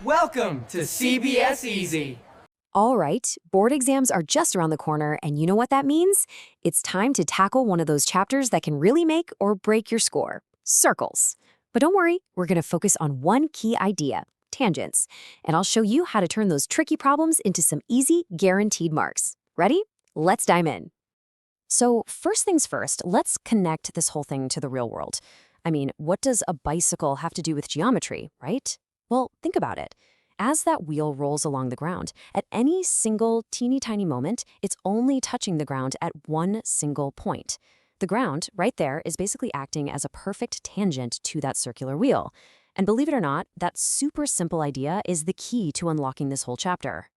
Welcome to CBS Easy. All right, board exams are just around the corner, and you know what that means? It's time to tackle one of those chapters that can really make or break your score, circles. But don't worry, we're going to focus on one key idea, tangents, and I'll show you how to turn those tricky problems into some easy, guaranteed marks. Ready? Let's dive in. So first things first, let's connect this whole thing to the real world. I mean, what does a bicycle have to do with geometry, right? Well, think about it. As that wheel rolls along the ground, at any single teeny tiny moment, it's only touching the ground at one single point. The ground, right there, is basically acting as a perfect tangent to that circular wheel. And believe it or not, that super simple idea is the key to unlocking this whole chapter.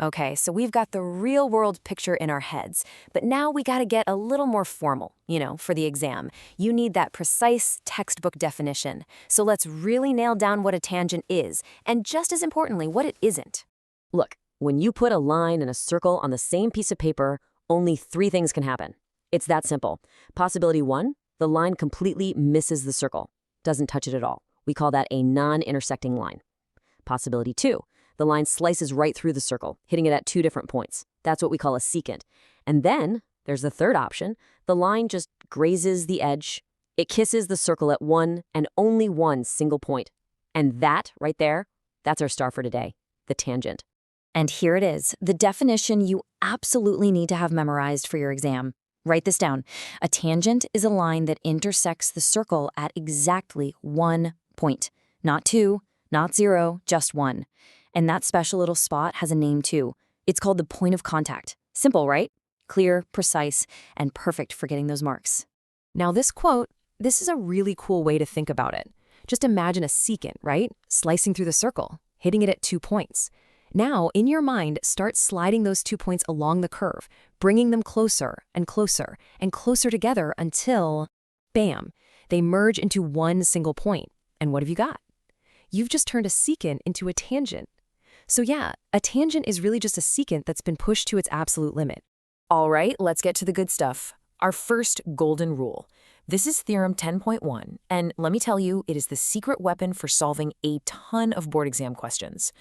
Okay, so we've got the real-world picture in our heads, but now we gotta get a little more formal, for the exam. You need that precise textbook definition. So let's really nail down what a tangent is, and just as importantly, what it isn't. Look, when you put a line and a circle on the same piece of paper, only three things can happen. It's that simple. Possibility one, the line completely misses the circle, doesn't touch it at all. We call that a non-intersecting line. Possibility two, the line slices right through the circle, hitting it at two different points. That's what we call a secant. And then there's the third option. The line just grazes the edge. It kisses the circle at one and only one single point. And that right there, that's our star for today, the tangent. And here it is, the definition you absolutely need to have memorized for your exam. Write this down. A tangent is a line that intersects the circle at exactly 1 point. Not 2, not 0, just 1. And that special little spot has a name too. It's called the point of contact. Simple, right? Clear, precise, and perfect for getting those marks. Now this quote, this is a really cool way to think about it. Just imagine a secant, right? Slicing through the circle, hitting it at 2 points. Now, in your mind, start sliding those 2 points along the curve, bringing them closer and closer and closer together until, bam, they merge into one single point. And what have you got? You've just turned a secant into a tangent. So yeah, a tangent is really just a secant that's been pushed to its absolute limit. All right, let's get to the good stuff. Our first golden rule. This is Theorem 10.1, and let me tell you, it is the secret weapon for solving a ton of board exam questions.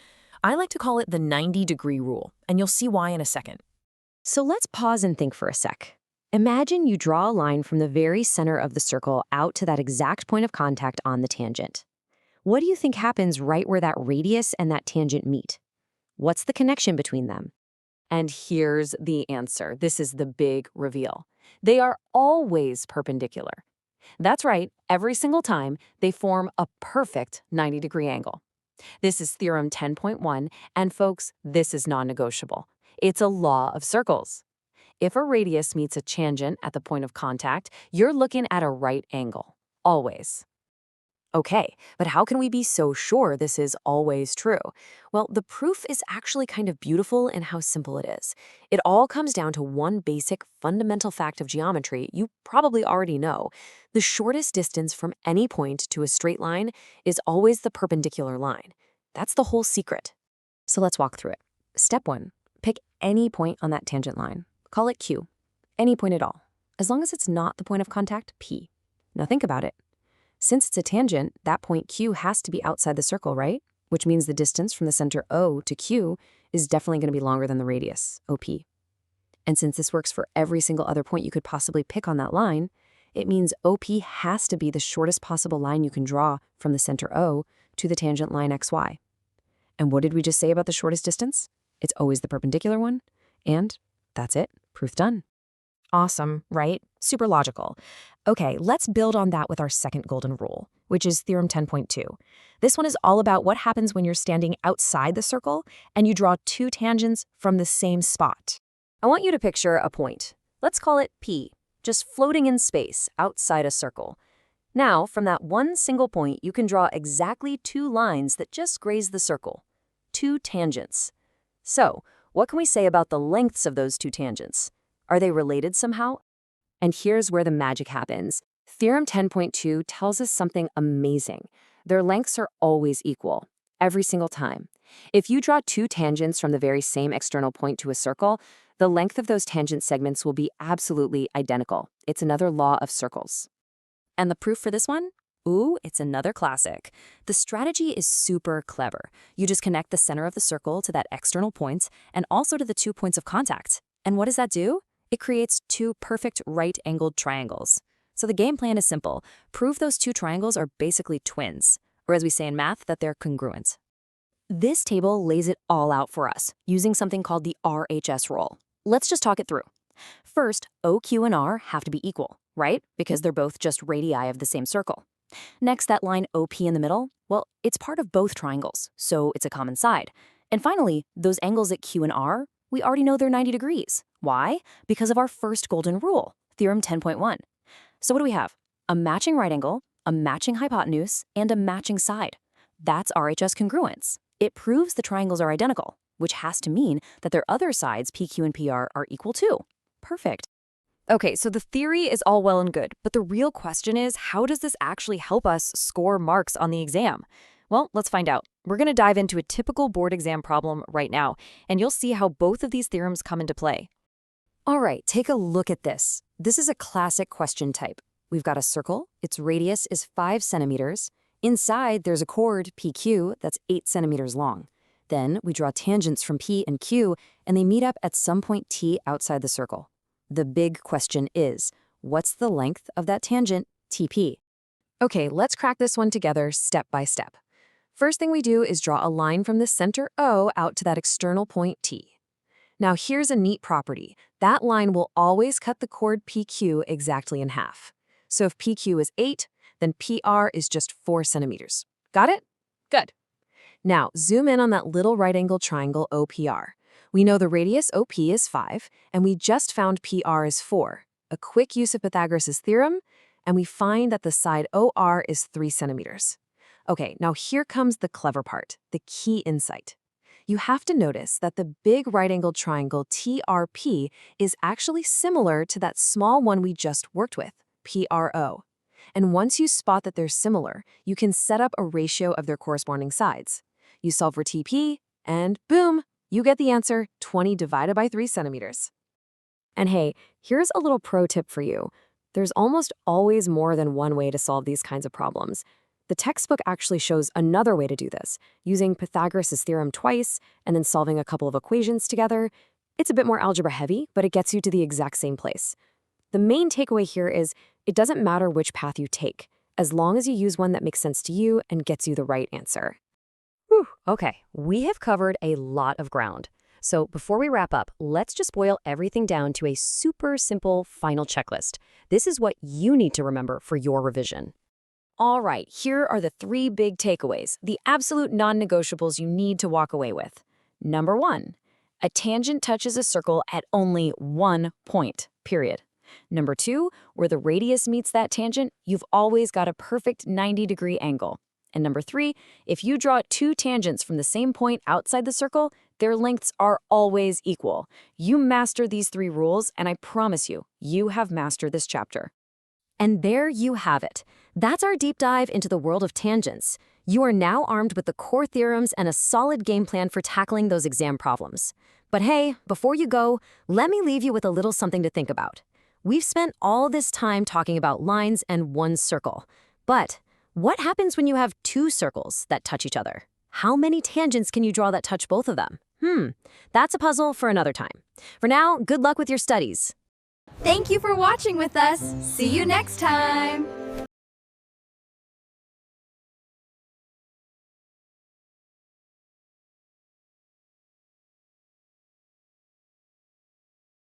I like to call it the 90-degree rule, and you'll see why in a second. So let's pause and think for a sec. Imagine you draw a line from the very center of the circle out to that exact point of contact on the tangent. What do you think happens right where that radius and that tangent meet? What's the connection between them? And here's the answer. This is the big reveal. They are always perpendicular. That's right, every single time they form a perfect 90-degree angle. This is Theorem 10.1, and folks, this is non-negotiable. It's a law of circles. If a radius meets a tangent at the point of contact, you're looking at a right angle, always. Okay, but how can we be so sure this is always true? Well, the proof is actually kind of beautiful in how simple it is. It all comes down to one basic fundamental fact of geometry you probably already know. The shortest distance from any point to a straight line is always the perpendicular line. That's the whole secret. So let's walk through it. Step 1, pick any point on that tangent line. Call it Q. Any point at all. As long as it's not the point of contact, P. Now think about it. Since it's a tangent, that point Q has to be outside the circle, right? Which means the distance from the center O to Q is definitely going to be longer than the radius, OP. And since this works for every single other point you could possibly pick on that line, it means OP has to be the shortest possible line you can draw from the center O to the tangent line XY. And what did we just say about the shortest distance? It's always the perpendicular one. And that's it. Proof done. Awesome, right? Super logical. Okay, let's build on that with our second golden rule, which is Theorem 10.2. This one is all about what happens when you're standing outside the circle and you draw two tangents from the same spot. I want you to picture a point. Let's call it P, just floating in space outside a circle. Now, from that one single point, you can draw exactly two lines that just graze the circle. Two tangents. So, what can we say about the lengths of those two tangents? Are they related somehow? And here's where the magic happens. Theorem 10.2 tells us something amazing. Their lengths are always equal, every single time. If you draw two tangents from the very same external point to a circle, the length of those tangent segments will be absolutely identical. It's another law of circles. And the proof for this one? Ooh, it's another classic. The strategy is super clever. You just connect the center of the circle to that external point and also to the 2 points of contact. And what does that do? It creates 2 perfect right-angled triangles. So the game plan is simple. Prove those 2 triangles are basically twins, or as we say in math, that they're congruent. This table lays it all out for us, using something called the RHS rule. Let's just talk it through. First, OQ and R have to be equal, right? Because they're both just radii of the same circle. Next, that line OP in the middle, well, it's part of both triangles, so it's a common side. And finally, those angles at Q and R, we already know they're 90 degrees. Why? Because of our first golden rule, Theorem 10.1. So what do we have? A matching right angle, a matching hypotenuse, and a matching side. That's RHS congruence. It proves the triangles are identical, which has to mean that their other sides, PQ and PR, are equal too. Perfect. Okay, so the theory is all well and good, but the real question is, how does this actually help us score marks on the exam? Well, let's find out. We're going to dive into a typical board exam problem right now, and you'll see how both of these theorems come into play. All right, take a look at this. This is a classic question type. We've got a circle, its radius is 5 centimeters. Inside, there's a chord, PQ, that's 8 centimeters long. Then we draw tangents from P and Q, and they meet up at some point T outside the circle. The big question is, what's the length of that tangent, TP? Okay, let's crack this one together step by step. First thing we do is draw a line from the center O out to that external point T. Now here's a neat property. That line will always cut the chord PQ exactly in half. So if PQ is 8, then PR is just 4 centimeters. Got it? Good. Now zoom in on that little right-angled triangle OPR. We know the radius OP is 5, and we just found PR is 4. A quick use of Pythagoras' theorem, and we find that the side OR is 3 centimeters. Okay, now here comes the clever part, the key insight. You have to notice that the big right-angled triangle TRP is actually similar to that small one we just worked with, PRO. And once you spot that they're similar, you can set up a ratio of their corresponding sides. You solve for TP, and boom! You get the answer, 20 divided by 3 centimeters. And hey, here's a little pro tip for you. There's almost always more than one way to solve these kinds of problems. The textbook actually shows another way to do this, using Pythagoras' theorem twice and then solving a couple of equations together. It's a bit more algebra heavy, but it gets you to the exact same place. The main takeaway here is it doesn't matter which path you take, as long as you use one that makes sense to you and gets you the right answer. Whew, okay, we have covered a lot of ground. So before we wrap up, let's just boil everything down to a super simple final checklist. This is what you need to remember for your revision. All right, here are the 3 big takeaways, the absolute non-negotiables you need to walk away with. Number 1, a tangent touches a circle at only 1 point, period. Number 2, where the radius meets that tangent, you've always got a perfect 90-degree angle. And number 3, if you draw 2 tangents from the same point outside the circle, their lengths are always equal. You master these 3 rules, and I promise you, you have mastered this chapter. And there you have it. That's our deep dive into the world of tangents. You are now armed with the core theorems and a solid game plan for tackling those exam problems. But hey, before you go, let me leave you with a little something to think about. We've spent all this time talking about lines and 1 circle. But what happens when you have 2 circles that touch each other? How many tangents can you draw that touch both of them? That's a puzzle for another time. For now, good luck with your studies. Thank you for watching with us. See you next time.